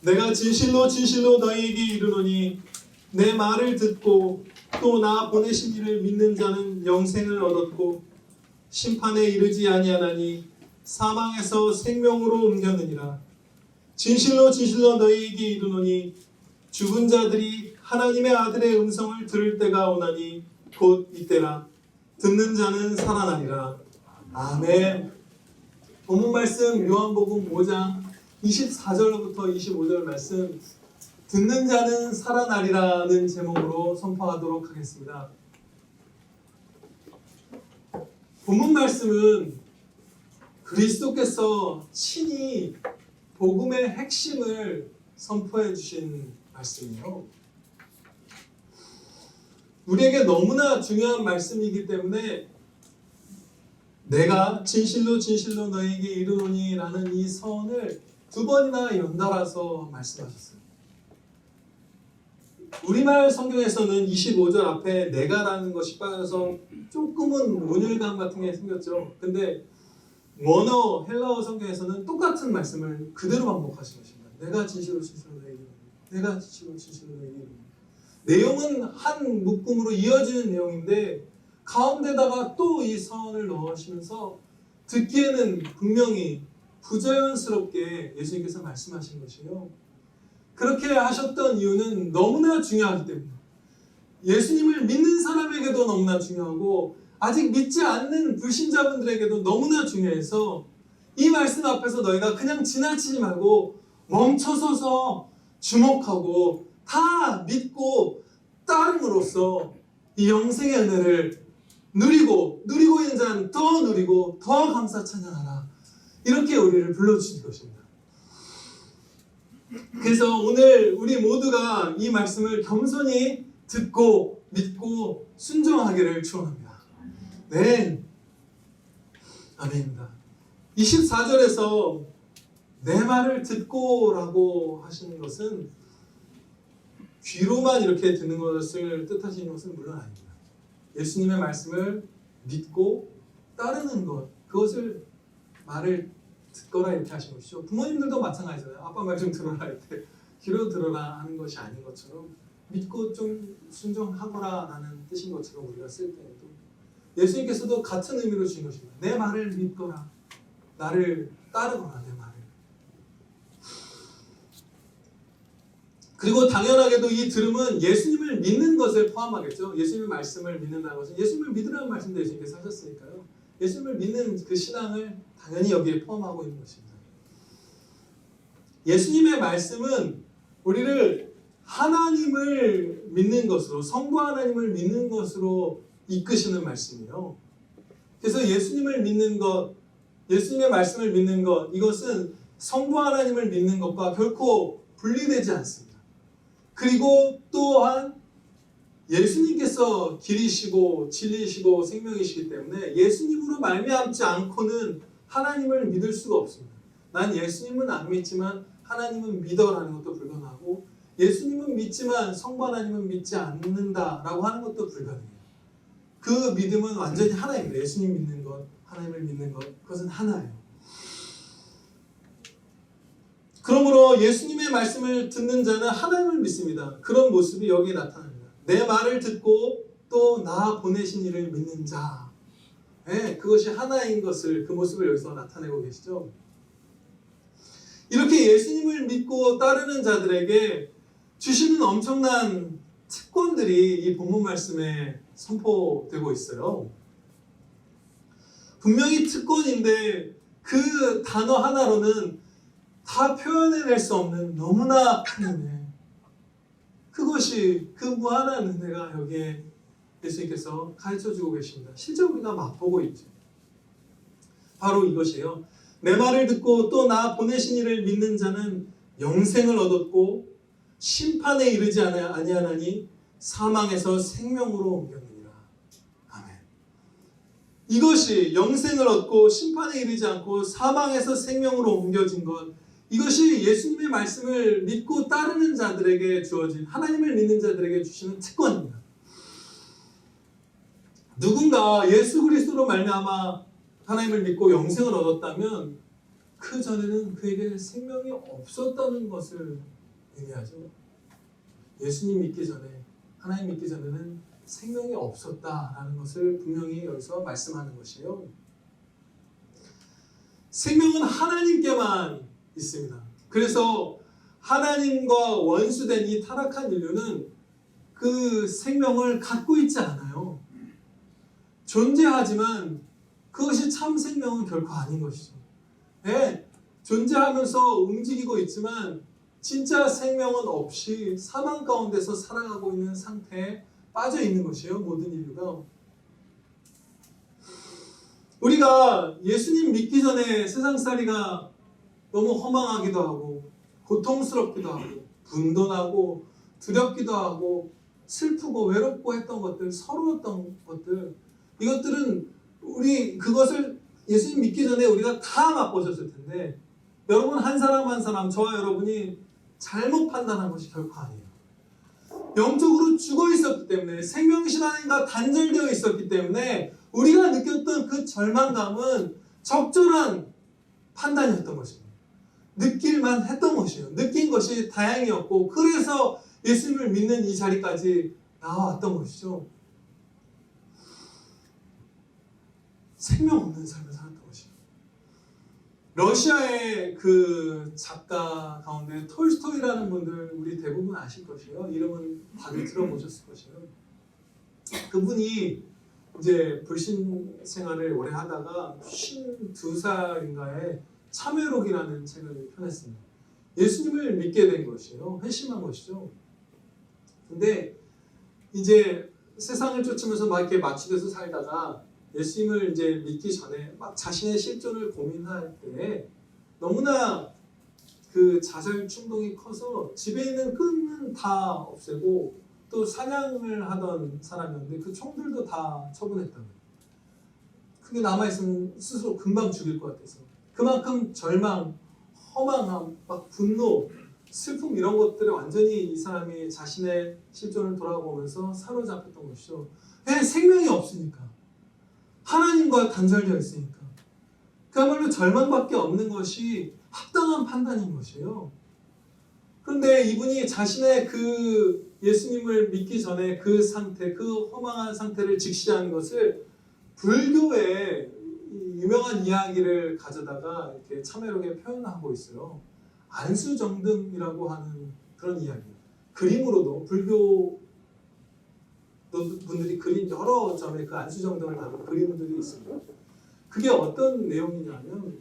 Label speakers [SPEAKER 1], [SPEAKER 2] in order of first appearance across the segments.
[SPEAKER 1] 내가 진실로 진실로 너희에게 이르노니 내 말을 듣고 또 나 보내신 이를 믿는 자는 영생을 얻었고 심판에 이르지 아니하나니 사망에서 생명으로 옮겼느니라. 진실로 진실로 너희에게 이르노니 죽은 자들이 하나님의 아들의 음성을 들을 때가 오나니 곧 이때라. 듣는 자는 살아나리라. 아멘. 본문 말씀 요한복음 5장 24절부터 25절 말씀, 듣는 자는 살아나리라는 제목으로 선포하도록 하겠습니다. 본문 말씀은 그리스도께서 친히 복음의 핵심을 선포해 주신 말씀이에요. 우리에게 너무나 중요한 말씀이기 때문에 내가 진실로 진실로 너에게 이르노니 라는 이 서원을 두 번이나 연달아서 말씀하셨어요. 우리말 성경에서는 25절 앞에 내가라는 것이 빠져서 조금은 온율감 같은 게 생겼죠. 근데 원어 헬라어 성경에서는 똑같은 말씀을 그대로 반복하신 것입니다. 내가 진실로 진실로 너에게 이르노니, 내가 진실로 진실로 너에게 이르노니. 내용은 한 묶음으로 이어지는 내용인데 가운데다가 또 이 서원을 넣으시면서 듣기에는 분명히 부자연스럽게 예수님께서 말씀하신 것이에요. 그렇게 하셨던 이유는 너무나 중요하기 때문에, 예수님을 믿는 사람에게도 너무나 중요하고 아직 믿지 않는 불신자분들에게도 너무나 중요해서 이 말씀 앞에서 너희가 그냥 지나치지 말고 멈춰서서 주목하고 다 믿고 따름으로써 이 영생의 은혜를 누리고 있는 자는 더 누리고 더 감사 찬양하라, 이렇게 우리를 불러주신 것입니다. 그래서 오늘 우리 모두가 이 말씀을 겸손히 듣고 믿고 순종하기를 축원합니다. 네, 아멘입니다. 24절에서 내 말을 듣고 라고 하시는 것은 귀로만 이렇게 듣는 것을 뜻하시는 것은 물론 아닙니다. 예수님의 말씀을 믿고 따르는 것, 그것을 말을 듣거라 이렇게 하신 것이죠. 부모님들도 마찬가지잖아요. 아빠 말 좀 들어라 이렇게 귀로 들어라 하는 것이 아닌 것처럼 믿고 좀 순종하거라 라는 뜻인 것처럼 우리가 쓸 때에도 예수님께서도 같은 의미로 주신 것입니다. 내 말을 믿거라, 나를 따르거라, 내 말을. 그리고 당연하게도 이 들음은 예수님을 믿는 것을 포함하겠죠. 예수님의 말씀을 믿는다는 것은 예수님을 믿으라는 말씀도 예수님께서 하셨으니까요. 예수님을 믿는 그 신앙을 당연히 여기에 포함하고 있는 것입니다. 예수님의 말씀은 우리를 하나님을 믿는 것으로, 성부 하나님을 믿는 것으로 이끄시는 말씀이에요. 그래서 예수님을 믿는 것, 예수님의 말씀을 믿는 것, 이것은 성부 하나님을 믿는 것과 결코 분리되지 않습니다. 그리고 또한 예수님께서 길이시고 진리시고 생명이시기 때문에 예수님으로 말미암지 않고는 하나님을 믿을 수가 없습니다. 난 예수님은 안 믿지만 하나님은 믿어라는 것도 불가능하고, 예수님은 믿지만 성부 하나님은 믿지 않는다라고 하는 것도 불가능해요. 그 믿음은 완전히 하나입니다. 예수님 믿는 것, 하나님을 믿는 것, 그것은 하나예요. 그러므로 예수님의 말씀을 듣는 자는 하나님을 믿습니다. 그런 모습이 여기에 나타납니다. 내 말을 듣고 또 나 보내신 이를 믿는 자, 네, 그것이 하나인 것을, 그 모습을 여기서 나타내고 계시죠. 이렇게 예수님을 믿고 따르는 자들에게 주시는 엄청난 특권들이 이 본문 말씀에 선포되고 있어요. 분명히 특권인데 그 단어 하나로는 다 표현해낼 수 없는 너무나 큰 은혜, 그것이 그 무한한 은혜가 여기에 예수님께서 가르쳐주고 계십니다. 실제 우리가 맛보고 있죠. 바로 이것이에요. 내 말을 듣고 또 나 보내신 이를 믿는 자는 영생을 얻었고 심판에 이르지 아니하나니 사망에서 생명으로 옮겼느니라. 아멘. 이것이 영생을 얻고 심판에 이르지 않고 사망에서 생명으로 옮겨진 것, 이것이 예수님의 말씀을 믿고 따르는 자들에게 주어진, 하나님을 믿는 자들에게 주시는 특권입니다. 누군가 예수 그리스도로 말미암아 하나님을 믿고 영생을 얻었다면 그 전에는 그에게 생명이 없었다는 것을 의미하죠. 예수님 믿기 전에, 하나님 믿기 전에는 생명이 없었다라는 것을 분명히 여기서 말씀하는 것이에요. 생명은 하나님께만 있습니다. 그래서 하나님과 원수된 이 타락한 인류는 그 생명을 갖고 있지 않아요. 존재하지만 그것이 참 생명은 결코 아닌 것이죠. 네, 존재하면서 움직이고 있지만 진짜 생명은 없이 사망 가운데서 살아가고 있는 상태에 빠져 있는 것이에요. 모든 인류가. 우리가 예수님 믿기 전에 세상살이가 너무 허망하기도 하고 고통스럽기도 하고 분돈하고 두렵기도 하고 슬프고 외롭고 했던 것들, 서러웠던 것들, 이것들은 우리 그것을 예수님 믿기 전에 우리가 다 맛보셨을 텐데, 여러분 한 사람 한 사람, 저와 여러분이 잘못 판단한 것이 결코 아니에요. 영적으로 죽어 있었기 때문에, 생명신앙과 단절되어 있었기 때문에 우리가 느꼈던 그 절망감은 적절한 판단이었던 것입니다. 느낄만 했던 것이에요. 느낀 것이 다행이었고, 그래서 예수님을 믿는 이 자리까지 나왔던 것이죠. 생명 없는 삶을 살았던 것이에요. 러시아의 그 작가 가운데 톨스토이라는 분들 우리 대부분 아실 것이에요. 이름은 다들 들어보셨을 것이에요. 그분이 이제 불신 생활을 오래 하다가 52살인가에 참회록이라는 책을 펴냈습니다. 예수님을 믿게 된 것이에요. 회심한 것이죠. 근데 이제 세상을 쫓으면서 막 이렇게 마취돼서 살다가 예수님을 이제 믿기 전에 막 자신의 실존을 고민할 때 너무나 그 자살 충동이 커서 집에 있는 끈은 다 없애고 또 사냥을 하던 사람이었는데 그 총들도 다 처분했다는 거예요. 그게 남아있으면 스스로 금방 죽일 것 같아서. 그만큼 절망, 허망함, 막 분노, 슬픔 이런 것들에 완전히 이 사람이 자신의 실존을 돌아보면서 사로잡혔던 것이죠. 왜? 생명이 없으니까. 하나님과 단절되어 있으니까. 그야말로 절망밖에 없는 것이 합당한 판단인 것이에요. 그런데 이분이 자신의 그 예수님을 믿기 전에 그 상태, 그 허망한 상태를 직시하는 것을 불교의 유명한 이야기를 가져다가 이렇게 참회록에 표현하고 있어요. 안수정등이라고 하는 그런 이야기예요. 그림으로도 불교 분들이 그린 여러 점의 그 안수정등을 다룬 그림들이 있습니다. 그게 어떤 내용이냐면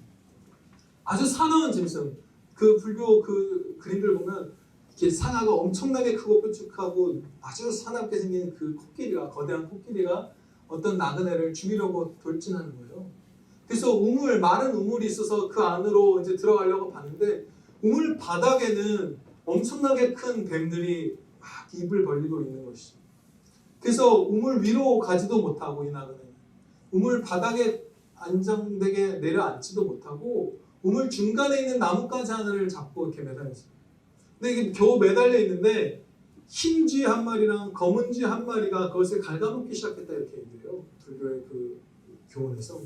[SPEAKER 1] 아주 사나운 짐승, 그 불교 그 그림들 보면 이렇게 상아가 엄청나게 크고 뾰족하고 아주 사납게 생긴 그 코끼리가, 거대한 코끼리가 어떤 나그네를 죽이려고 돌진하는 거예요. 그래서 마른 우물이 있어서 그 안으로 이제 들어가려고 봤는데 우물 바닥에는 엄청나게 큰 뱀들이 막 입을 벌리고 있는 것이죠. 그래서 우물 위로 가지도 못하고 이 나그네는 우물 바닥에 안정되게 내려앉지도 못하고 우물 중간에 있는 나뭇가지 하나를 잡고 이렇게 매달렸어요. 근데 이게 겨우 매달려 있는데 흰 쥐 한 마리랑 검은 쥐 한 마리가 그것을 갉아먹기 시작했다 이렇게 얘기해요. 불교의 그 교훈에서.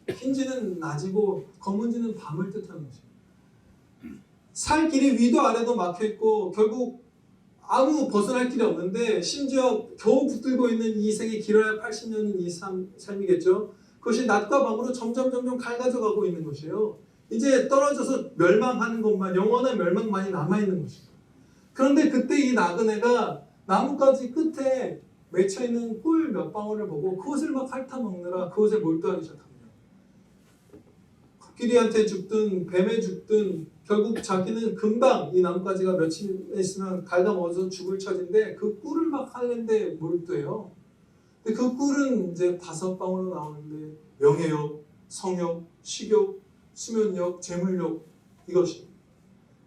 [SPEAKER 1] 흰 쥐는 낮이고 검은 쥐는 밤을 뜻하는 것이에요. 살 길이 위도 아래도 막혀있고 결국 아무 벗어날 길이 없는데 심지어 겨우 붙들고 있는 이 생이 길어야 80년인 이 삶이겠죠. 그것이 낮과 밤으로 점점 갈라져 가고 있는 것이에요. 이제 떨어져서 멸망하는 것만, 영원한 멸망만이 남아있는 것이죠. 그런데 그때 이 나그네가 나뭇가지 끝에 맺혀있는 꿀 몇 방울을 보고 그것을 막 핥아먹느라 그것에 몰두하기 시작합니다. 코끼리한테 죽든 뱀에 죽든 결국 자기는 금방 이 나뭇가지가 며칠 있으면 갉아먹어서 죽을 처지인데 그 꿀을 막 하는데 몰두해요. 근데 그 꿀은 이제 5방울로 나오는데 명예욕, 성욕, 식욕, 수면욕, 재물욕 이것이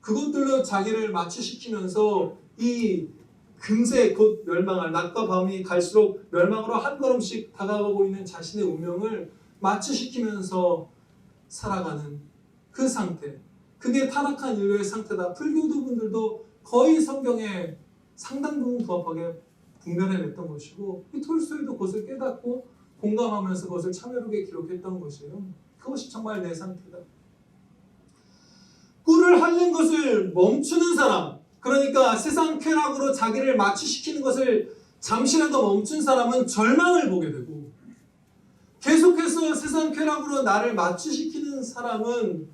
[SPEAKER 1] 그것들로 자기를 마취시키면서 이 금세 곧 멸망할 낮과 밤이 갈수록 멸망으로 한 걸음씩 다가가고 있는 자신의 운명을 마취시키면서 살아가는 그 상태, 그게 타락한 인류의 상태다. 불교도 분들도 거의 성경에 상당 부분 부합하게 분별해냈던 것이고 이 톨스토이도 그것을 깨닫고 공감하면서 그것을 참회록에 기록했던 것이에요. 그것이 정말 내 상태다. 꿀을 핥는 것을 멈추는 사람, 그러니까 세상 쾌락으로 자기를 마취시키는 것을 잠시라도 멈춘 사람은 절망을 보게 되고, 계속해서 세상 쾌락으로 나를 마취시키는 사람은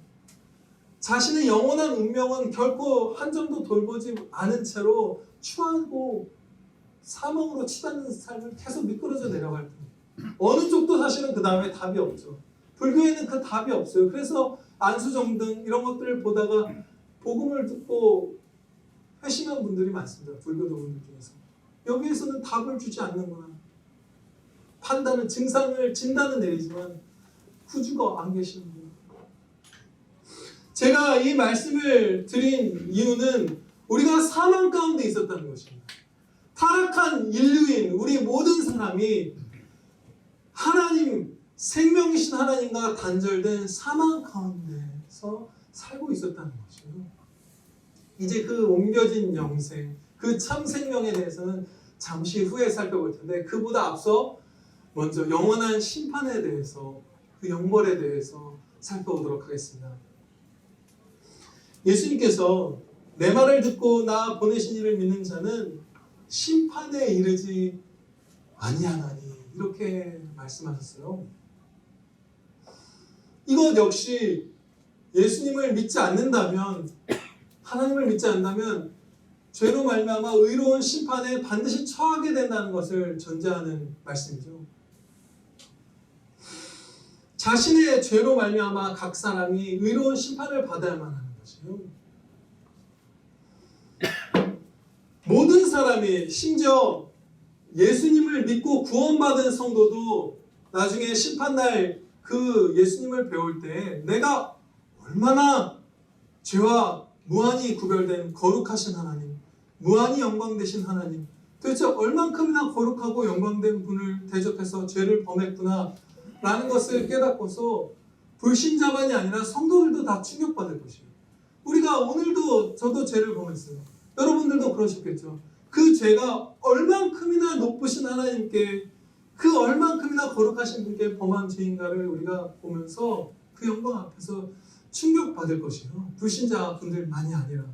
[SPEAKER 1] 자신의 영원한 운명은 결코 한 점도 돌보지 않은 채로 추하고 사망으로 치닫는 삶을 계속 미끄러져 내려갈 뿐이에요. 어느 쪽도 사실은 그 다음에 답이 없죠. 불교에는 그 답이 없어요. 그래서 안수정등 이런 것들을 보다가 복음을 듣고 회심한 분들이 많습니다. 불교도분들 중에서. 여기에서는 답을 주지 않는구나. 판단은 진단은 내리지만 구주가 안 계시는구나. 제가 이 말씀을 드린 이유는 우리가 사망 가운데 있었다는 것입니다. 타락한 인류인 우리 모든 사람이 하나님, 생명이신 하나님과 단절된 사망 가운데서 살고 있었다는 것이에요. 이제 그 옮겨진 영생, 그 참 생명에 대해서는 잠시 후에 살펴볼 텐데, 그보다 앞서 먼저 영원한 심판에 대해서, 그 영벌에 대해서 살펴보도록 하겠습니다. 예수님께서 내 말을 듣고 나 보내신 이를 믿는 자는 심판에 이르지 아니하나니, 이렇게 말씀하셨어요. 이것 역시 예수님을 믿지 않는다면, 하나님을 믿지 않는다면 죄로 말미암아 의로운 심판에 반드시 처하게 된다는 것을 전제하는 말씀이죠. 자신의 죄로 말미암아 각 사람이 의로운 심판을 받아야만 하는 것이에요. 모든 사람이, 심지어 예수님을 믿고 구원받은 성도도 나중에 심판날 그 예수님을 배울 때 내가 얼마나 죄와 무한히 구별된 거룩하신 하나님, 무한히 영광되신 하나님, 도대체 얼만큼이나 거룩하고 영광된 분을 대적해서 죄를 범했구나 라는 것을 깨닫고서 불신자만이 아니라 성도들도 다 충격받을 것이에요. 우리가 오늘도, 저도 죄를 범했어요. 여러분들도 그러셨겠죠. 그 죄가 얼만큼이나 높으신 하나님께, 그 얼만큼이나 거룩하신 분께 범한 죄인가를 우리가 보면서 그 영광 앞에서 충격받을 것이에요. 불신자 분들만이 아니라.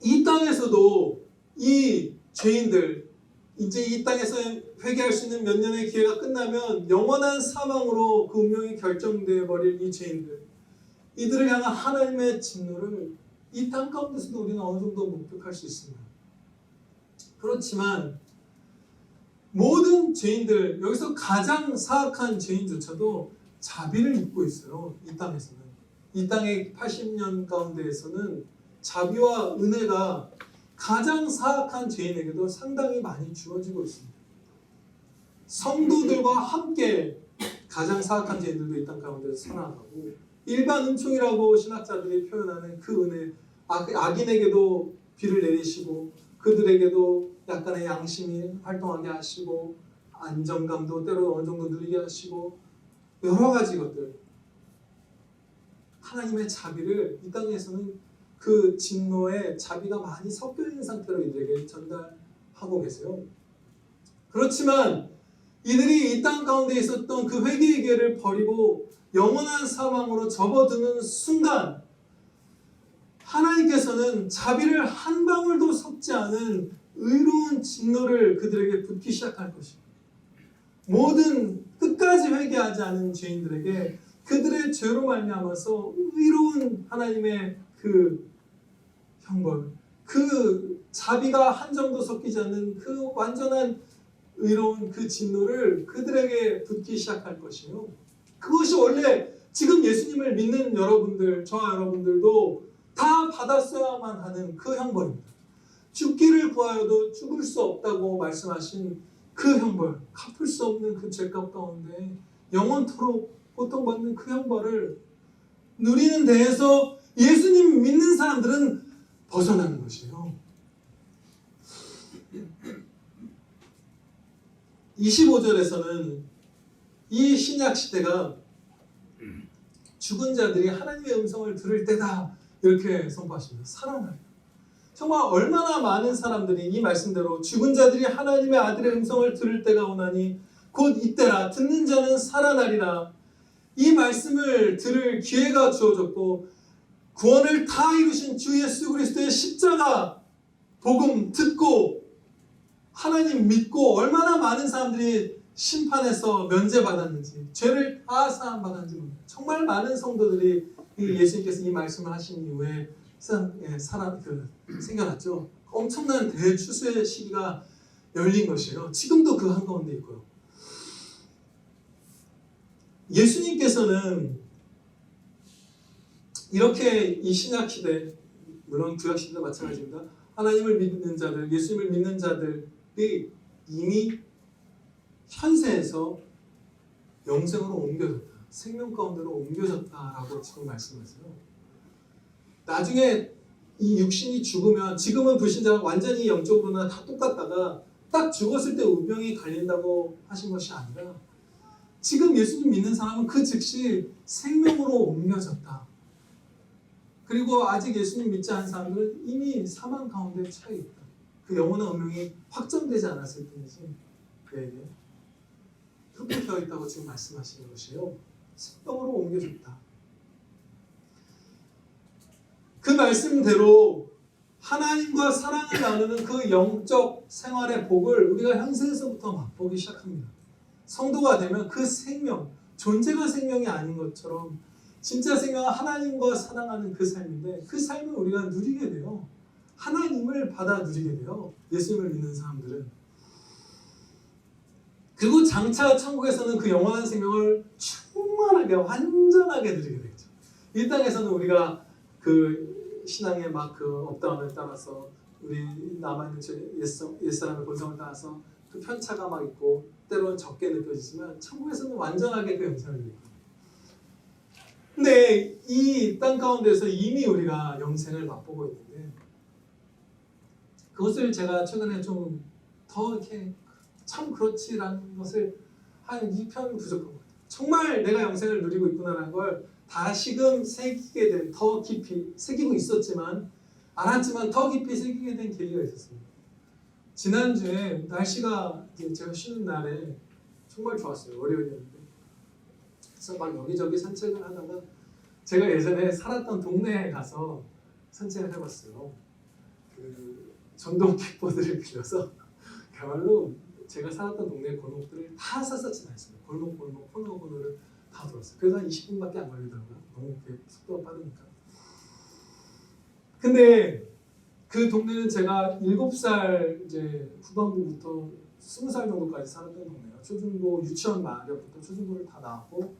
[SPEAKER 1] 이 땅에서도 이 죄인들, 이제 이 땅에서 회개할 수 있는 몇 년의 기회가 끝나면 영원한 사망으로 그 운명이 결정되어 버릴 이 죄인들, 이들을 향한 하나님의 진노를 이 땅 가운데서도 우리는 어느 정도 목격할 수 있습니다. 그렇지만 모든 죄인들, 여기서 가장 사악한 죄인조차도 자비를 입고 있어요. 이 땅에서는. 이 땅의 80년 가운데에서는 자비와 은혜가 가장 사악한 죄인에게도 상당히 많이 주어지고 있습니다. 성도들과 함께 가장 사악한 죄인들도 이 땅 가운데서 살아가고, 일반 은총이라고 신학자들이 표현하는 그 은혜, 악인에게도 비를 내리시고 그들에게도 약간의 양심이 활동하게 하시고 안정감도 때로 어느 정도 누리게 하시고 여러 가지 것들, 하나님의 자비를 이 땅에서는 그 진노의 자비가 많이 섞여 있는 상태로 이들에게 전달하고 계세요. 그렇지만 이들이 이 땅 가운데 있었던 그 회개의 기회를 버리고 영원한 사망으로 접어드는 순간 하나님께서는 자비를 한 방울도 섞지 않은 의로운 진노를 그들에게 붓기 시작할 것입니다. 모든 끝까지 회개하지 않은 죄인들에게 그들의 죄로 말미암아서 의로운 하나님의 그 형벌, 그 자비가 한 점도 섞이지 않는 그 완전한 의로운 그 진노를 그들에게 붓기 시작할 것이에요. 그것이 원래 지금 예수님을 믿는 여러분들, 저와 여러분들도 다 받았어야만 하는 그 형벌입니다. 죽기를 구하여도 죽을 수 없다고 말씀하신 그 형벌, 갚을 수 없는 그 죄값 가운데 영원토록 고통받는 그 형벌을 누리는 데에서 예수님 믿는 사람들은 벗어나는 것이에요. 25절에서는 이 신약 시대가 죽은 자들이 하나님의 음성을 들을 때다, 이렇게 선포하십니다. 살아나리라. 정말 얼마나 많은 사람들이 이 말씀대로 죽은 자들이 하나님의 아들의 음성을 들을 때가 오나니 곧 이때라, 듣는 자는 살아나리라. 이 말씀을 들을 기회가 주어졌고 구원을 다 이루신 주 예수 그리스도의 십자가 복음 듣고 하나님 믿고 얼마나 많은 사람들이 심판에서 면제받았는지 죄를 다 사함받았는지 모릅니다. 정말 많은 성도들이 예수님께서 이 말씀을 하신 이후에 생겨났죠. 엄청난 대추수의 시기가 열린 것이에요. 지금도 그 한가운데 있고요. 예수님께서는 이렇게 이 신약시대, 물론 구약시대도 마찬가지입니다. 하나님을 믿는 자들, 예수님을 믿는 자들이 이미 현세에서 영생으로 옮겨졌다. 생명 가운데로 옮겨졌다라고 지금 말씀하세요. 나중에 이 육신이 죽으면 지금은 불신자가 완전히 영적으로나 다 똑같다가 딱 죽었을 때 운명이 갈린다고 하신 것이 아니라 지금 예수님 믿는 사람은 그 즉시 생명으로 옮겨졌다. 그리고 아직 예수님 믿지 않은 사람들은 이미 사망 가운데 처해 있다. 그 영원한 운명이 확정되지 않았을 뿐이지 그에게 그렇게 되어 있다고 지금 말씀하시는 것이에요. 생명으로 옮겨졌다. 그 말씀대로 하나님과 사랑을 나누는 그 영적 생활의 복을 우리가 현세에서부터 맛보기 시작합니다. 성도가 되면 그 생명, 존재가 생명이 아닌 것처럼 진짜 생명은 하나님과 사랑하는 그 삶인데 그 삶을 우리가 누리게 돼요. 하나님을 받아 누리게 돼요. 예수님을 믿는 사람들은. 그리고 장차 천국에서는 그 영원한 생명을 충만하게 완전하게 누리게 되죠. 이 땅에서는 우리가 그 신앙의 막 그 업다운을 따라서 우리 남아있는 옛사람의 본성을 따라서 그 편차가 막 있고 때로는 적게 느껴지지만 천국에서는 완전하게 그 영생을 누립니다. 근데 이 땅 가운데서 이미 우리가 영생을 맛보고 있는데 그것을 제가 최근에 좀 더 이렇게 참 그렇지라는 것을 한 2편 부족한 것 같아요. 정말 내가 영생을 누리고 있구나라는 걸 다시금 새기게 된, 더 깊이 새기고 있었지만 알았지만 더 깊이 새기게 된 계기가 있었습니다. 지난주에 날씨가 제가 쉬는 날에 정말 좋았어요. 월요일이었는데 그래서 막 여기저기 산책을 하다가 제가 예전에 살았던 동네에 가서 산책을 해봤어요. 그 전동 킥보드를 빌려서 그야말로 제가 살았던 동네 골목들을 다 샅샅이 다녔어요. 골목, 코너를 다 돌았어요. 그래서 한 20분밖에 안 걸리더라고요. 너무 속도가 빠르니까. 근데 그 동네는 제가 7살 이제 후반부부터 20살 정도까지 살았던 동네예요. 초중고 유치원 마렵부터 초중고를 다 나왔고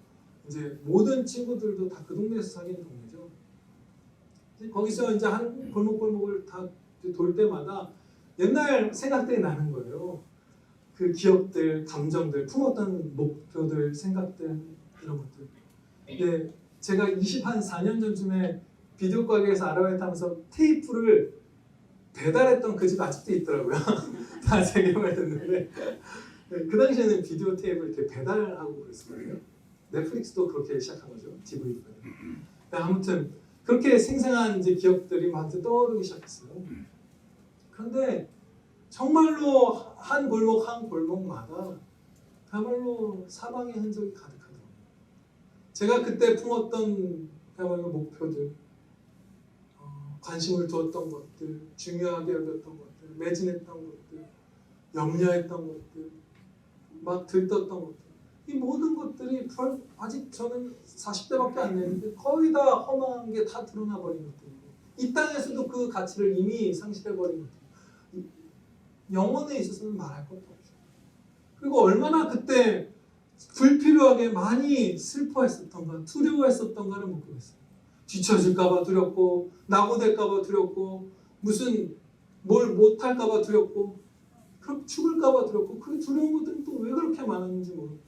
[SPEAKER 1] 이제 모든 친구들도 다 그 동네에서 사귀는 동네죠. 거기서 이제 한 골목을 다 돌 때마다 옛날 생각들이 나는 거예요. 그 기억들, 감정들, 품었던 목표들, 생각들 이런 것들. 근데 제가 24년 전쯤에 비디오 가게에서 아르바이트하면서 테이프를 배달했던 그 집 아직도 있더라고요. 다 재개발 됐는데 그 당시에는 비디오 테이프를 이렇게 배달하고 그랬었거든요. 넷플릭스도 그렇게 시작한 거죠. DVD가. 아무튼 그렇게 생생한 이제 기억들이 막 떠오르기 시작했어요. 그런데 정말로 한 골목마다 그야말로 사망의 흔적이 가득하더라고요. 제가 그때 품었던 그야말로 목표들, 관심을 두었던 것들, 중요하게 여겼던 것들, 매진했던 것들, 염려했던 것들, 막 들떴던 것들, 이 모든 것들이 아직 저는 40대밖에 안 됐는데 거의 다 허망한 게 다 드러나 버린 것들이고 이 땅에서도 그 가치를 이미 상실해 버린 것들. 영혼에 있어서는 말할 것도 없죠. 그리고 얼마나 그때 불필요하게 많이 슬퍼했었던가 두려워했었던가를 모르겠어요. 뒤처질까봐 두렵고 낙오될까봐 두렵고 무슨 뭘 못할까봐 두렵고 그렇게 죽을까봐 두렵고 그 두려운 것들은 또 왜 그렇게 많았는지 모르겠어요.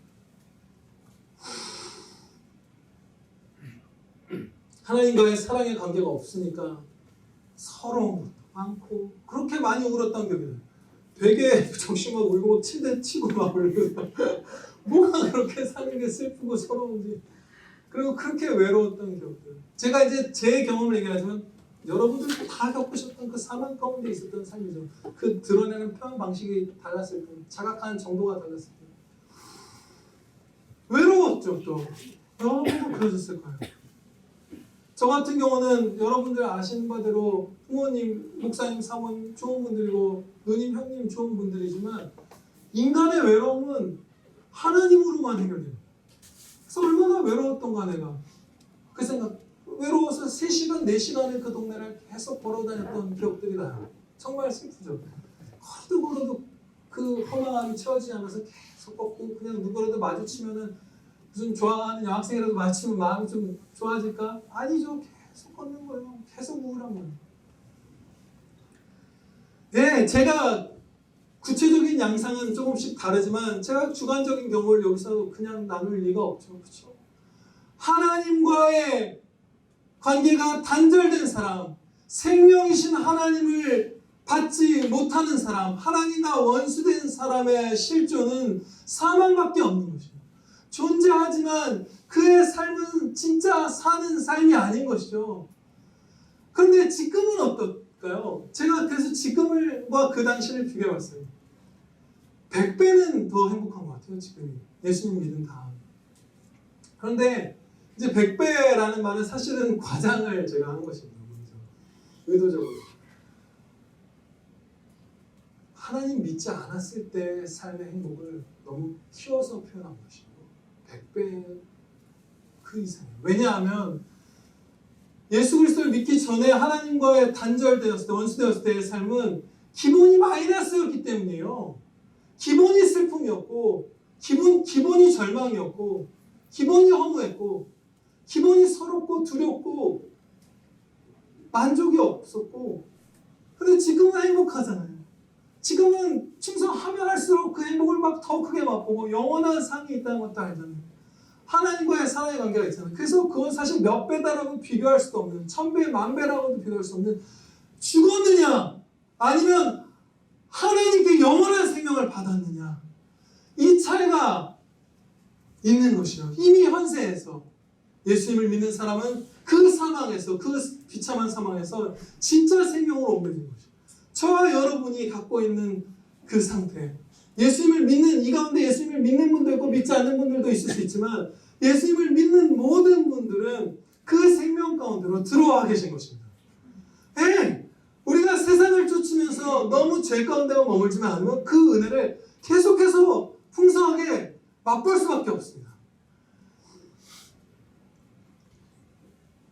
[SPEAKER 1] 하나님과의 사랑의 관계가 없으니까 서러운 것도 많고 그렇게 많이 울었던 기억이 나요. 되게 정신만 울고 침대 치고 막 울고 뭐가 그렇게 사는 게 슬프고 서러운지 그리고 그렇게 외로웠던 기억들. 제가 이제 제 경험을 얘기하지만 여러분들도 다 겪으셨던 그 사망 가운데 있었던 삶이죠. 그 드러내는 표현 방식이 달랐을 뿐 자각하는 정도가 달랐을 뿐 외로웠죠. 또 여러분도 그러셨을 거예요. 저 같은 경우는 여러분들 아시는 바대로 부모님, 목사님, 사모님 좋은 분들이고 누님, 형님 좋은 분들이지만 인간의 외로움은 하나님으로만 해결돼요. 그래서 얼마나 외로웠던가 내가. 그 생각, 외로워서 3시간, 4시간을 그 동네를 계속 걸어다녔던 기억들이 나요. 정말 슬프죠. 걸어도 그 허망함이 채워지지 않아서 계속 걷고 그냥 누구라도 마주치면은 무슨 좋아하는 여학생이라도 마주치면 마음이 좀 좋아질까? 아니죠. 계속 걷는 거예요. 계속 우울한 거예요. 네, 제가 구체적인 양상은 조금씩 다르지만 제가 주관적인 경우를 여기서 그냥 나눌 리가 없죠. 그렇죠? 하나님과의 관계가 단절된 사람, 생명이신 하나님을 받지 못하는 사람, 하나님과 원수된 사람의 실존은 사망밖에 없는 것이죠. 존재하지만 그의 삶은 진짜 사는 삶이 아닌 것이죠. 그런데 지금은 어떨까요? 제가 그래서 지금과 그 당시를 비교해봤어요. 100배는 더 행복한 것 같아요. 지금이. 예수님 믿은 다음. 그런데 이제 100배라는 말은 사실은 과장을 제가 한 것입니다. 의도적으로. 하나님 믿지 않았을 때 삶의 행복을 너무 키워서 표현한 것이고 100배 그 이상이에요. 왜냐하면 예수 그리스도를 믿기 전에 하나님과의 단절되었을 때, 원수되었을 때의 삶은 기본이 마이너스였기 때문이에요. 기본이 슬픔이었고 기본이 절망이었고 기본이 허무했고 기본이 서럽고 두렵고 만족이 없었고 근데 지금은 행복하잖아요. 지금은 충성하면 할수록 그 행복을 막 더 크게 맛보고 영원한 상이 있다는 것도 알잖아요. 하나님과의 사랑의 관계가 있잖아요. 그래서 그건 사실 몇 배다라고 비교할 수도 없는 1000배, 10,000배라고도 비교할 수 없는 죽었느냐 아니면 하나님께 영원한 생명을 받았느냐 이 차이가 있는 것이요. 이미 현세에서 예수님을 믿는 사람은 그 사망에서 그 비참한 사망에서 진짜 생명으로 옮겨진 것이죠. 저와 여러분이 갖고 있는 그 상태 예수님을 믿는 이 가운데 예수님을 믿는 분도 있고 믿지 않는 분들도 있을 수 있지만 예수님을 믿는 모든 분들은 그 생명 가운데로 들어와 계신 것입니다. 네, 우리가 세상을 쫓으면서 너무 죄 가운데만 머물지만 않으면 그 은혜를 계속해서 풍성하게 맛볼 수밖에 없습니다.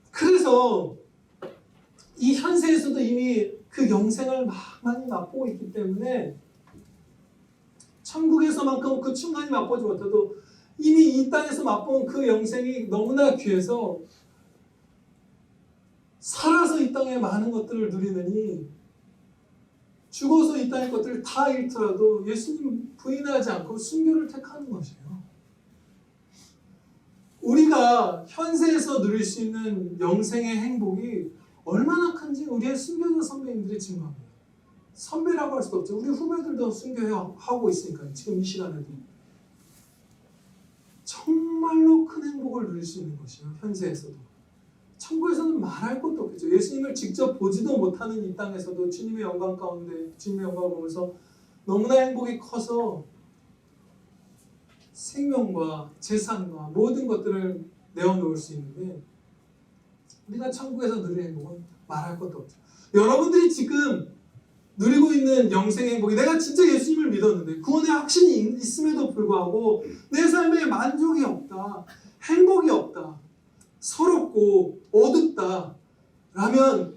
[SPEAKER 1] 그래서 이 현세에서도 이미 그 영생을 많이 맛보고 있기 때문에 천국에서만큼 그 충만히 맛보지 못해도 이미 이 땅에서 맛본 그 영생이 너무나 귀해서 살아서 이 땅의 많은 것들을 누리느니 죽어서 이 땅의 것들을 다 잃더라도 예수님 부인하지 않고 순교를 택하는 것이에요. 우리가 현세에서 누릴 수 있는 영생의 행복이 얼마나 큰지 우리의 순교자 선배님들이 증거합니다. 선배라고 할 수도 없죠. 우리 후배들도 순교하고 있으니까요. 지금 이 시간에도. 정말로 큰 행복을 누릴 수 있는 것이요. 현세에서도. 천국에서는 말할 것도 없겠죠. 예수님을 직접 보지도 못하는 이 땅에서도 주님의 영광 가운데 주님의 영광을 보면서 너무나 행복이 커서 생명과 재산과 모든 것들을 내어놓을 수 있는데 우리가 천국에서 누릴 행복은 말할 것도 없죠. 여러분들이 지금 누리고 있는 영생의 행복이 내가 진짜 예수님을 믿었는데 구원의 확신이 있음에도 불구하고 내 삶에 만족이 없다, 행복이 없다, 서럽고 어둡다 라면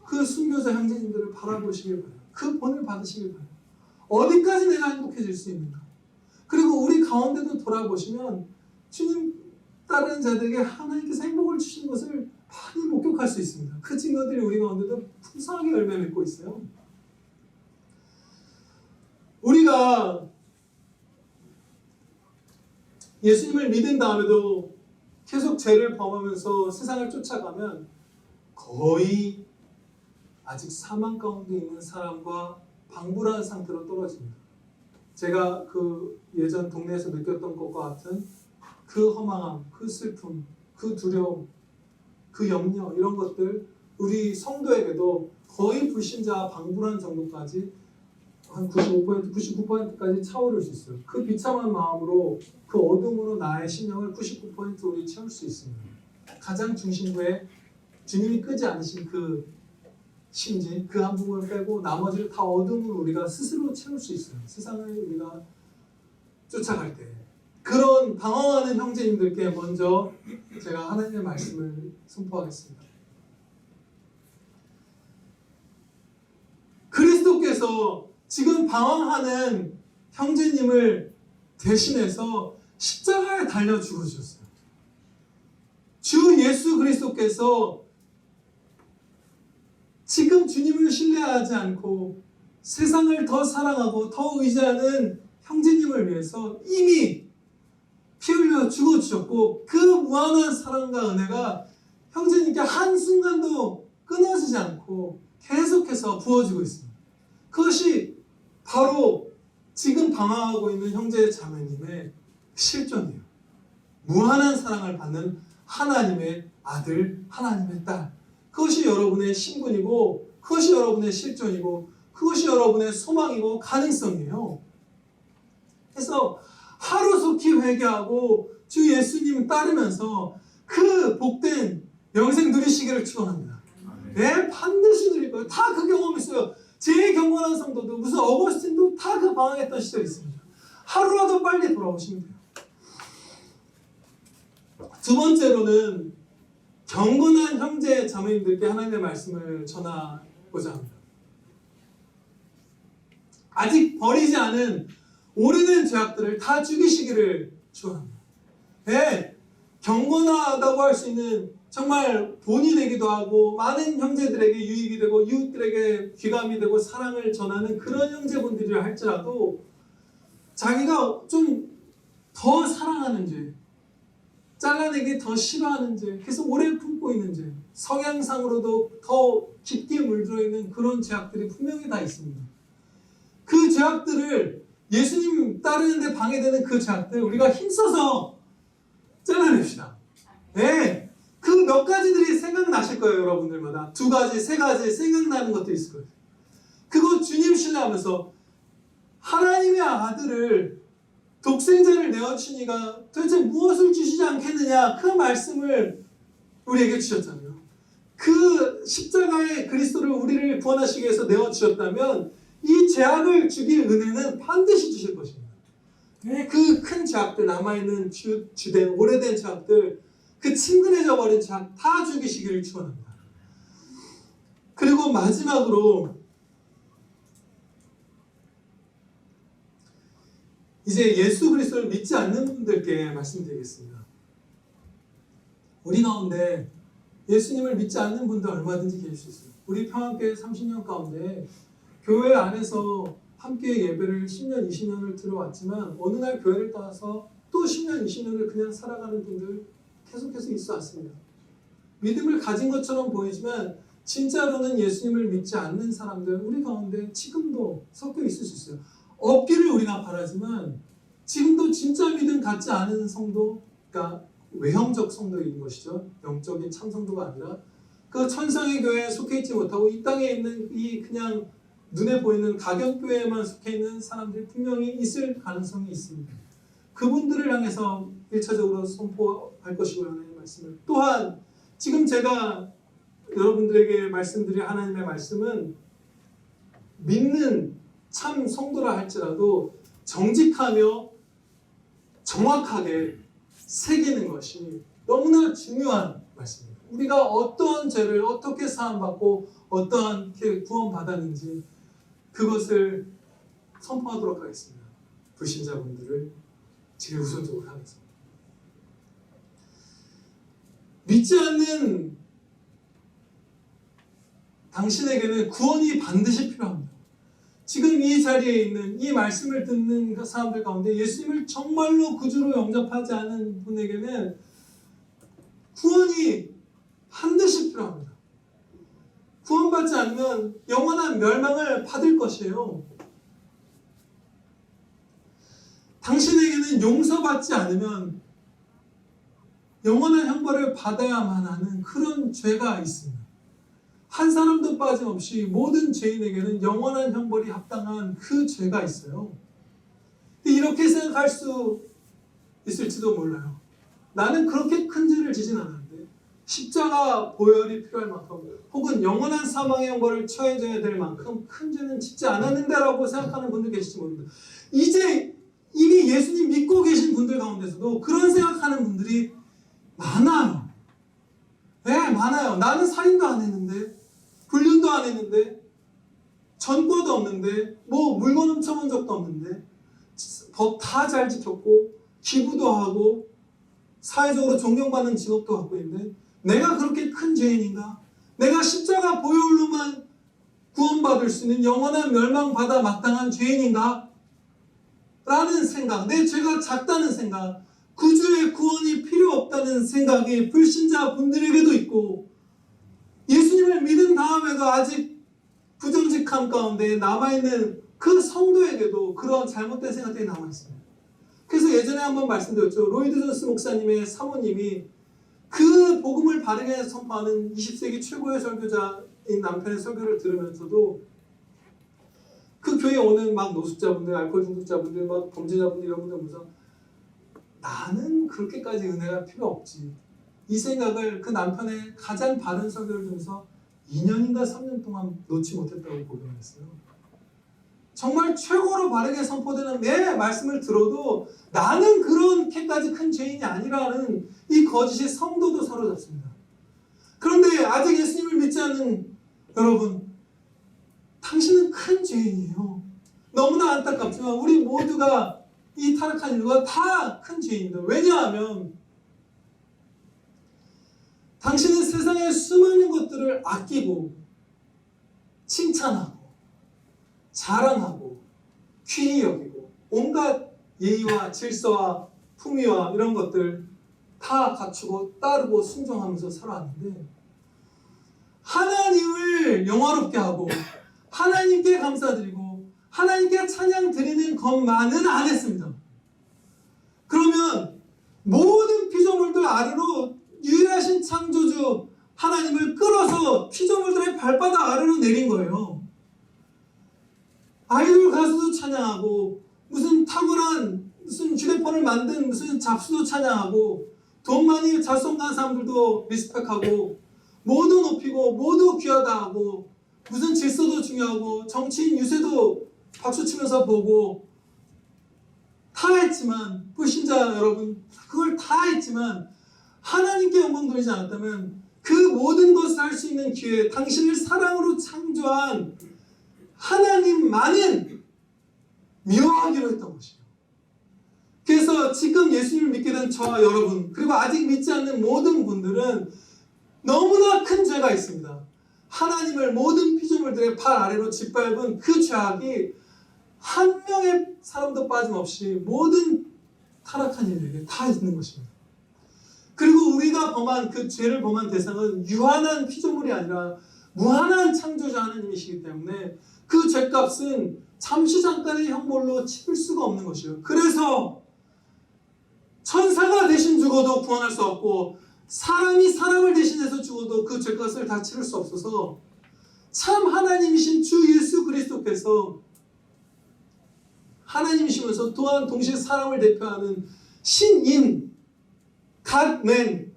[SPEAKER 1] 그 순교자 형제님들을 바라보시길 바라요. 그 본을 받으시길 바라요. 어디까지 내가 행복해질 수 있는가. 그리고 우리 가운데도 돌아보시면 주님 따르는 자들에게 하나님께서 행복을 주신 것을 많이 목격할 수 있습니다. 그 친구들이 우리 가운데도 풍성하게 열매 맺고 있어요. 우리가 예수님을 믿은 다음에도 계속 죄를 범하면서 세상을 쫓아가면 거의 아직 사망 가운데 있는 사람과 방불한 상태로 떨어집니다. 제가 그 예전 동네에서 느꼈던 것과 같은 그 허망함, 그 슬픔, 그 두려움, 그 염려 이런 것들 우리 성도에게도 거의 불신자와 방불한 정도까지 한 95%, 99%까지 차오를 수 있어요. 그 비참한 마음으로 그 어둠으로 나의 심령을 99% 우리 채울 수 있습니다. 가장 중심부에 주님이 끄지 않으신 그 심지 그 한 부분을 빼고 나머지를 다 어둠으로 우리가 스스로 채울 수 있어요. 세상을 우리가 쫓아갈 때 그런 방황하는 형제님들께 먼저 제가 하나님의 말씀을 선포하겠습니다. 그리스도께서 지금 방황하는 형제님을 대신해서 십자가에 달려 죽으셨어요. 주 예수 그리스도께서 지금 주님을 신뢰하지 않고 세상을 더 사랑하고 더 의지하는 형제님을 위해서 이미 피 흘려 죽어주셨고 그 무한한 사랑과 은혜가 형제님께 한순간도 끊어지지 않고 계속해서 부어지고 있습니다. 그것이 바로 지금 방황하고 있는 형제 자매님의 실존이에요. 무한한 사랑을 받는 하나님의 아들, 하나님의 딸. 그것이 여러분의 신분이고 그것이 여러분의 실존이고 그것이 여러분의 소망이고 가능성이에요. 그래서 하루속히 회개하고 주 예수님 따르면서 그 복된 영생 누리시기를 축원합니다. 네, 반드시 누릴 거예요. 다 그 경험 있어요. 제일 경건한 성도도 무슨 어거스틴도 다 그 방황했던 시절이 있습니다. 하루라도 빨리 돌아오시면 돼요. 두 번째로는 경건한 형제 자매님들께 하나님의 말씀을 전하고자 합니다. 아직 버리지 않은 오래된 죄악들을 다 죽이시기를 축원합니다. 네, 경건하다고 할 수 있는 정말 본이 되기도 하고 많은 형제들에게 유익이 되고 이웃들에게 귀감이 되고 사랑을 전하는 그런 형제분들이라 할지라도 자기가 좀 더 사랑하는 죄, 잘라내기 더 싫어하는 죄, 계속 오래 품고 있는 죄, 성향상으로도 더 깊게 물들어 있는 그런 죄악들이 분명히 다 있습니다. 그 죄악들을 예수님 따르는데 방해되는 그 죄악들 우리가 힘써서 잘라냅시다. 네, 그 몇 가지들이 생각나실 거예요. 여러분들마다 2가지, 3가지 생각나는 것도 있을 거예요. 그거 주님 신뢰하면서 하나님의 아들을 독생자를 내어주니가 도대체 무엇을 주시지 않겠느냐 그 말씀을 우리에게 주셨잖아요. 그 십자가의 그리스도를 우리를 구원하시기 위해서 내어주셨다면 이 죄악을 죽일 은혜는 반드시 주실 것입니다. 그 큰 죄악들, 남아있는 주된 오래된 죄악들, 그 친근해져 버린 죄악 다 죽이시기를 축원합니다. 그리고 마지막으로 이제 예수 그리스도를 믿지 않는 분들께 말씀드리겠습니다. 우리 가운데 예수님을 믿지 않는 분들 얼마든지 계실 수 있어요. 우리 평안교회 30년 가운데 교회 안에서 함께 예배를 10년, 20년을 들어왔지만 어느 날 교회를 떠나서 또 10년, 20년을 그냥 살아가는 분들 계속해서 있어 왔습니다. 믿음을 가진 것처럼 보이지만 진짜로는 예수님을 믿지 않는 사람들 우리 가운데 지금도 섞여 있을 수 있어요. 없기를 우리가 바라지만 지금도 진짜 믿음 갖지 않은 성도, 그러니까 외형적 성도인 것이죠. 영적인 참 성도가 아니라 그 천상의 교회에 속해 있지 못하고 이 땅에 있는 이 그냥 눈에 보이는 가격교회에만 속해 있는 사람들이 분명히 있을 가능성이 있습니다. 그분들을 향해서 1차적으로 선포할 것이고요. 하나님의 말씀을. 또한 지금 제가 여러분들에게 말씀드릴 하나님의 말씀은 믿는 참 성도라 할지라도 정직하며 정확하게 새기는 것이 너무나 중요한 말씀입니다. 우리가 어떠한 죄를 어떻게 사함받고 어떠한 구원받았는지 그것을 선포하도록 하겠습니다. 불신자분들을 제일 우선적으로 하면서 믿지 않는 당신에게는 구원이 반드시 필요합니다. 지금 이 자리에 있는 이 말씀을 듣는 사람들 가운데 예수님을 정말로 구주로 영접하지 않은 분에게는 구원이 반드시 필요합니다. 구원받지 않으면 영원한 멸망을 받을 것이에요. 당신에게는 용서받지 않으면 영원한 형벌을 받아야만 하는 그런 죄가 있습니다. 한 사람도 빠짐없이 모든 죄인에게는 영원한 형벌이 합당한 그 죄가 있어요. 이렇게 생각할 수 있을지도 몰라요. 나는 그렇게 큰 죄를 지진 않았는데 십자가 보혈이 필요할 만큼 혹은 영원한 사망의 형벌을 처해져야 될 만큼 큰 죄는 짓지 않았는데 라고 생각하는 분들 계실지 모릅니다. 이제 이미 예수님 믿고 계신 분들 가운데서도 그런 생각하는 분들이 많아요. 네, 많아요. 나는 살인도 안 했는데, 불륜도 안 했는데, 전과도 없는데, 뭐 물건 훔쳐본 적도 없는데, 법 다 잘 지켰고, 기부도 하고, 사회적으로 존경받는 직업도 갖고 있는데, 내가 그렇게 큰 죄인인가? 내가 십자가 보혈로만 구원받을 수 있는 영원한 멸망받아 마땅한 죄인인가? 라는 생각, 내 죄가 작다는 생각, 구주의 구원이 필요 없다는 생각이 불신자 분들에게도 있고, 예수님을 믿은 다음에도 아직 부정직함 가운데 남아있는 그 성도에게도 그런 잘못된 생각들이 남아있습니다. 그래서 예전에 한번 말씀드렸죠. 로이드 존스 목사님의 사모님이 그 복음을 바르게 선포하는 20세기 최고의 설교자인 남편의 설교를 들으면서도 그 교회에 오는 막 노숙자분들, 알코올 중독자분들, 막 범죄자분들 이런 분들 보면서 나는 그렇게까지 은혜가 필요 없지. 이 생각을 그 남편의 가장 바른 설교를 들으면서 2년인가 3년 동안 놓지 못했다고 고백했어요. 정말 최고로 바르게 선포되는 내 말씀을 들어도 나는 그렇게까지 큰 죄인이 아니라는 이 거짓이 성도도 사로잡습니다. 그런데 아직 예수님을 믿지 않는 여러분, 당신은 큰 죄인이에요. 너무나 안타깝지만 우리 모두가 이 타락한 인류가 다 큰 죄인입니다. 왜냐하면 당신은 세상의 수많은 것들을 아끼고 칭찬하고 자랑하고 귀히 여기고 온갖 예의와 질서와 품위와 이런 것들 다 갖추고 따르고 순종하면서 살아왔는데 하나님을 영화롭게 하고 하나님께 감사드리고 하나님께 찬양 드리는 것만은 안 했습니다. 그러면 모든 피조물들 아래로 유일하신 창조주 하나님을 끌어서 피조물들의 발바닥 아래로 내린 거예요. 아이돌 가수도 찬양하고 무슨 탁월한 무슨 휴대폰을 만든 무슨 잡수도 찬양하고 돈 많이 자손간 사람들도 리스펙하고 모두 높이고 모두 귀하다 하고 무슨 질서도 중요하고 정치인 유세도 박수치면서 보고 다 했지만 불신자 여러분 그걸 다 했지만 하나님께 영광 돌리지 않았다면 그 모든 것을 할 수 있는 기회에 당신을 사랑으로 창조한 하나님만은 미워하기로 했던 것이에요. 그래서 지금 예수님을 믿게 된 저와 여러분 그리고 아직 믿지 않는 모든 분들은 너무나 큰 죄가 있습니다. 하나님을 모든 피조물들의 발 아래로 짓밟은 그 죄악이 한 명의 사람도 빠짐없이 모든 타락한 인류에게 다 있는 것입니다. 그리고 우리가 범한 그 죄를 범한 대상은 유한한 피조물이 아니라 무한한 창조자 하나님이시기 때문에 그 죄값은 잠시 잠깐의 형벌로 치를 수가 없는 것이에요. 그래서 천사가 대신 죽어도 구원할 수 없고 사람이 사람을 대신해서 죽어도 그 죄값을 다 치를 수 없어서 참 하나님이신 주 예수 그리스도께서 하나님이시면서 또한 동시에 사람을 대표하는 신인 갓맨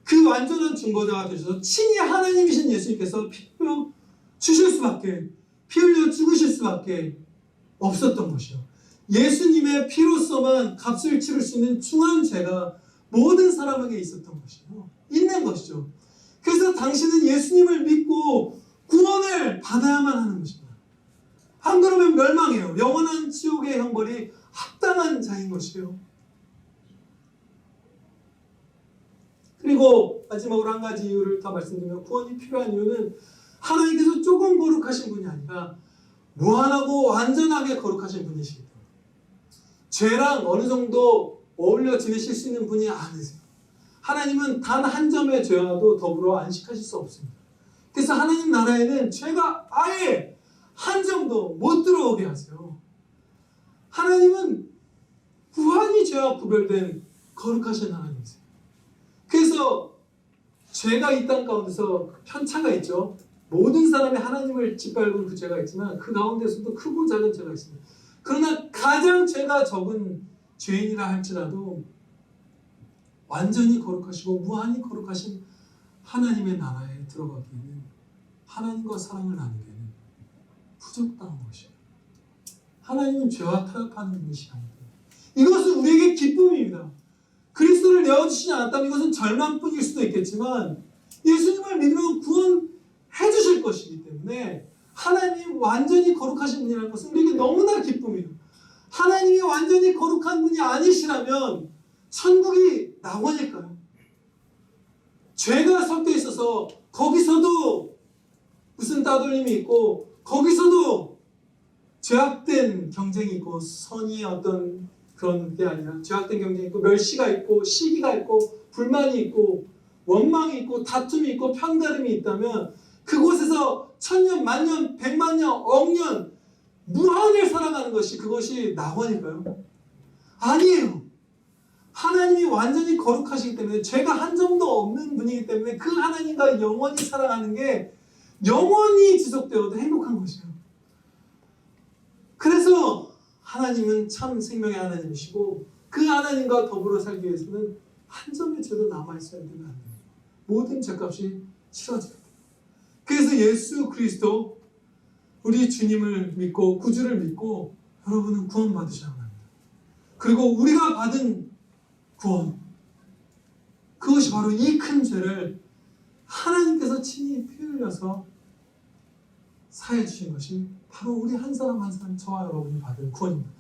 [SPEAKER 1] 그 완전한 중보자가 되셔서 친히 하나님이신 예수님께서 피 흘려 주실 수밖에 피 흘려 죽으실 수밖에 없었던 것이요. 예수님의 피로서만 값을 치를 수 있는 중한 죄가 모든 사람에게 있었던 것이요. 있는 것이죠. 그래서 당신은 예수님을 믿고 구원을 받아야만 하는 것입니다. 안 그러면 멸망해요. 영원한 지옥의 형벌이 합당한 자인 것이에요. 그리고 마지막으로 한 가지 이유를 더 말씀드리면 구원이 필요한 이유는 하나님께서 조금 거룩하신 분이 아니라 무한하고 완전하게 거룩하신 분이시기 때문에 죄랑 어느 정도 어울려 지내실 수 있는 분이 아니세요. 하나님은 단 한 점의 죄와도 더불어 안식하실 수 없습니다. 그래서 하나님 나라에는 죄가 아예 한 점도 못 들어오게 하세요. 하나님은 무한히 죄와 구별된 거룩하신 하나님이세요. 그래서 죄가 이 땅 가운데서 편차가 있죠. 모든 사람이 하나님을 짓밟은 그 죄가 있지만 그 가운데서도 크고 작은 죄가 있습니다. 그러나 가장 죄가 적은 죄인이라 할지라도 완전히 거룩하시고 무한히 거룩하신 하나님의 나라에 들어가기에는 하나님과 사랑을 나누기에는 부족당한 것이에요. 하나님은 죄와 타협하는 분이시랍니다. 이것은 우리에게 기쁨입니다. 그리스도를 내어주시지 않았다면 이것은 절망뿐일 수도 있겠지만 예수님을 믿으면 구원해 주실 것이기 때문에 하나님 완전히 거룩하신 분이라는 것은 우리에게 너무나 기쁨이에요. 하나님이 완전히 거룩한 분이 아니시라면 천국이 낙원일까요? 죄가 섞여 있어서 거기서도 무슨 따돌림이 있고 거기서도 죄악된 경쟁이 있고 선의의 어떤 그런 게 아니라 죄악된 경쟁이 있고 멸시가 있고 시기가 있고 불만이 있고 원망이 있고 다툼이 있고 편가름이 있다면 그곳에서 천년, 만년, 백만년, 억년 무한을 살아가는 것이 그것이 낙원일까요? 아니에요. 하나님이 완전히 거룩하시기 때문에 죄가 한 점도 없는 분이기 때문에 그 하나님과 영원히 살아가는 게 영원히 지속되어도 행복한 것이에요. 그래서 하나님은 참 생명의 하나님이시고 그 하나님과 더불어 살기 위해서는 한 점의 죄도 남아있어야 되면 안 돼요. 모든 죄값이 치러져야 돼요. 그래서 예수 그리스도 우리 주님을 믿고 구주를 믿고 여러분은 구원받으셔야 합니다. 그리고 우리가 받은 구원, 그것이 바로 이 큰 죄를 하나님께서 친히 피 흘려서 사해 주신 것이 바로 우리 한 사람 한 사람 저와 여러분이 받은 구원입니다.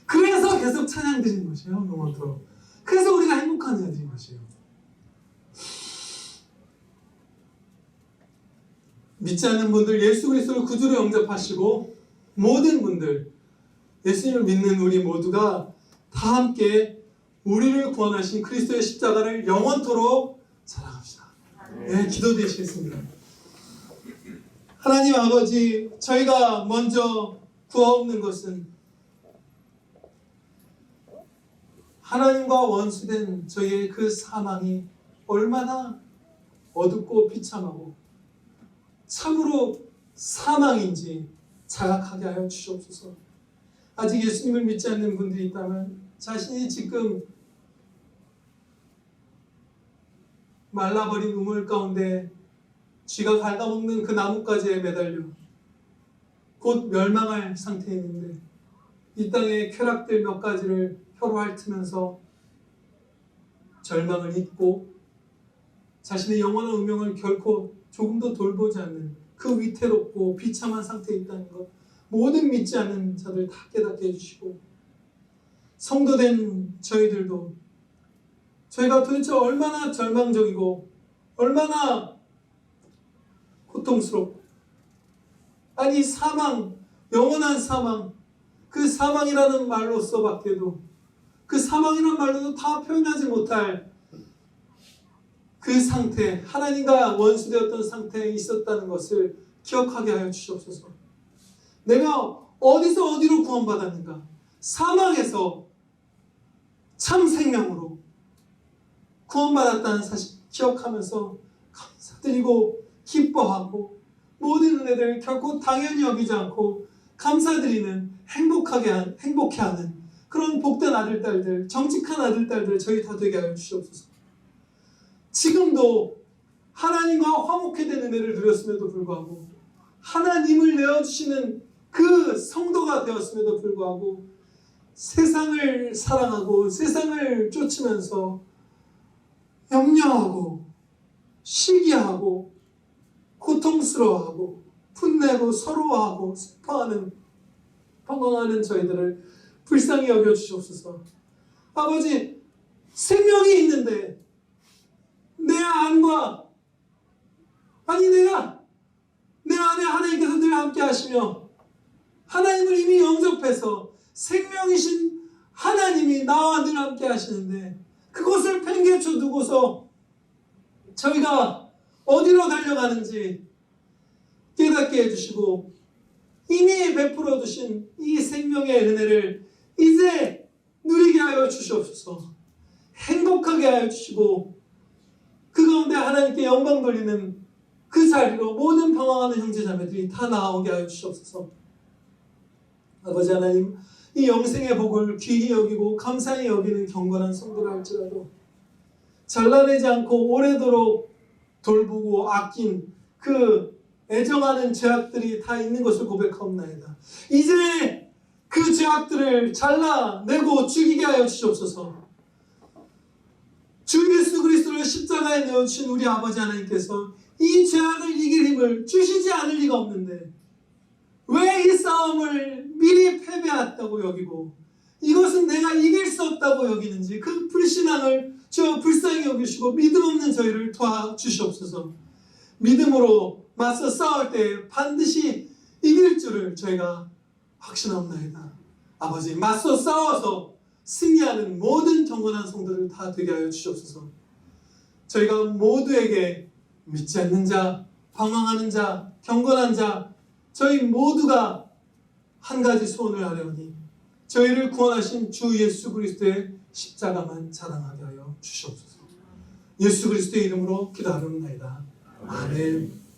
[SPEAKER 1] 그래서 계속 찬양 드리는 것이에요. 영원토록. 그래서 우리가 행복한 자들인 것이에요. 믿지 않는 분들 예수 그리스도를 구주로 영접하시고 모든 분들 예수님을 믿는 우리 모두가 다 함께 우리를 구원하신 그리스도의 십자가를 영원토록 사랑합시다. 네, 기도드리시겠습니다. 하나님 아버지, 저희가 먼저 구하옵는 것은 하나님과 원수된 저희의 그 사망이 얼마나 어둡고 비참하고 참으로 사망인지 자각하게 하여 주시옵소서. 아직 예수님을 믿지 않는 분들이 있다면 자신이 지금 말라버린 우물 가운데 쥐가 갉아먹는 그 나뭇가지에 매달려 곧 멸망할 상태에 있는데 이 땅의 쾌락들 몇 가지를 혀로 핥으면서 절망을 잊고 자신의 영원한 운명을 결코 조금도 돌보지 않는 그 위태롭고 비참한 상태에 있다는 것 모든 믿지 않는 자들 다 깨닫게 해주시고 성도된 저희들도 저희가 도대체 얼마나 절망적이고 얼마나 고통스럽고 아니 사망, 영원한 사망 그 사망이라는 말로서밖에도 그 사망이라는 말로도 다 표현하지 못할 그 상태, 하나님과 원수되었던 상태에 있었다는 것을 기억하게 하여 주시옵소서. 내가 어디서 어디로 구원받았는가? 사망에서 참 생명으로 구원받았다는 사실 기억하면서 감사드리고 기뻐하고 모든 은혜들 결코 당연히 여기지 않고 감사드리는 행복해하는 그런 복된 아들, 딸들, 정직한 아들, 딸들 저희 다 되게 하여 주시옵소서. 지금도 하나님과 화목해된 은혜를 누렸음에도 불구하고 하나님을 내어주시는 그 성도가 되었음에도 불구하고 세상을 사랑하고 세상을 쫓으면서 염려하고 시기하고 고통스러워하고 분내고 서러워하고 슬퍼하는 방황하는 저희들을 불쌍히 여겨주시옵소서. 아버지, 생명이 있는데 내 안과 내 안에 하나님께서 늘 함께 하시며 하나님을 이미 영접해서 생명이신 하나님이 나와 늘 함께 하시는데 그것을 팽개쳐 두고서 저희가 어디로 달려가는지 깨닫게 해주시고 이미 베풀어 주신 이 생명의 은혜를 이제 누리게 하여 주시옵소서. 행복하게 하여 주시고 그 가운데 하나님께 영광 돌리는 그 자리로 모든 방황하는 형제자매들이 다 나오게 하여 주시옵소서. 아버지 하나님, 이 영생의 복을 귀히 여기고 감사히 여기는 경건한 성도라 할지라도 잘라내지 않고 오래도록 돌보고 아낀 그 애정하는 죄악들이 다 있는 것을 고백하옵나이다. 이제 그 죄악들을 잘라내고 죽이게 하여 주시옵소서. 주 예수 그리스도를 십자가에 내어주신 우리 아버지 하나님께서 이 죄악을 이길 힘을 주시지 않을 리가 없는데 왜 이 싸움을 미리 패배했다고 여기고 이것은 내가 이길 수 없다고 여기는지 그 불신앙을 저 불쌍히 여기시고 믿음 없는 저희를 도와주시옵소서. 믿음으로 맞서 싸울 때 반드시 이길 줄을 저희가 확신하옵나이다. 아버지, 맞서 싸워서 승리하는 모든 경건한 성도를 다 되게 하여 주시옵소서. 저희가 모두에게 믿지 않는 자, 방황하는 자, 경건한 자, 저희 모두가 한 가지 소원을 하려니 저희를 구원하신 주 예수 그리스도의 십자가만 자랑하게 하여 주시옵소서. 예수 그리스도의 이름으로 기도하옵나이다. 아멘.